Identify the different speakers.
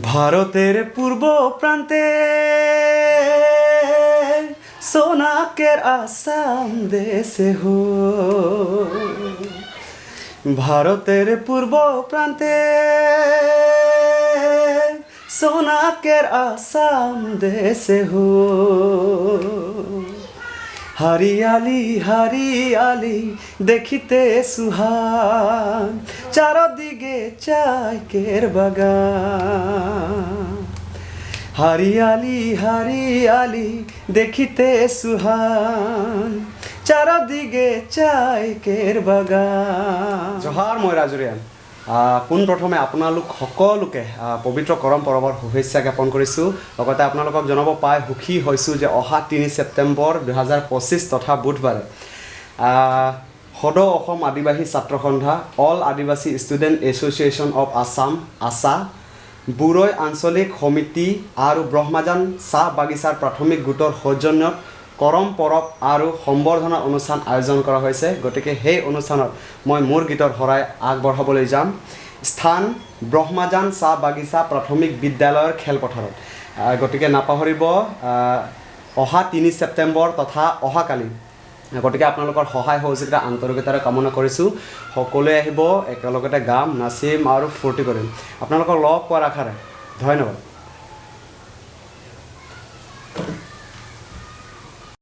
Speaker 1: ভারতের পূর্ব প্রান্তে সোনাকের আসাম দেশে হো ভারতের পূর্ব প্রান্তে সোনাকের আসাম দেশে হো হারিয়ালি হারিয়ালি দেখিতে সুহান চারদিকে চাইকের বাগান হারিয়ালি হারিয়ালি দেখিতে সুহান চারদিকে চাইকের বাগান জহাৰ মই ৰাজুৰিয়ান পোনপ্ৰথমে আপোনালোক সকলোকে পবিত্ৰ কৰম পৰৱৰ শুভেচ্ছা জ্ঞাপন কৰিছোঁ লগতে আপোনালোকক জনাব পাই সুখী হৈছোঁ যে অহা 3 ছেপ্টেম্বৰ 2025 তথা বুধবাৰে সদৌ অসম আদিবাসী ছাত্ৰ সন্থা অল আদিবাসী ষ্টুডেণ্ট এছ'চিয়েশ্যন অফ আছাম আছা বুৰৈ আঞ্চলিক সমিতি আৰু ব্ৰহ্মাজান চাহ বাগিচাৰ প্ৰাথমিক গোটৰ সৌজন্যত কৰম পৰৱ আৰু সম্বৰ্ধনা অনুষ্ঠান আয়োজন কৰা হৈছে গতিকে সেই অনুষ্ঠানত মই মোৰ গীতৰ শৰাই আগবঢ়াবলৈ যাম স্থান ব্ৰহ্মাজান চাহ বাগিচা প্ৰাথমিক বিদ্যালয়ৰ খেলপথাৰত গতিকে নাপাহৰিব অহা 3 ছেপ্টেম্বৰ তথা অহাকালি গতিকে আপোনালোকৰ সহায় সহযোগিতা আন্তৰিকতাৰে কামনা কৰিছোঁ সকলোৱে আহিব একেলগতে গাম নাচিম আৰু ফূৰ্তি কৰিম আপোনালোকক লগ পোৱাৰ আশাৰে ধন্যবাদ।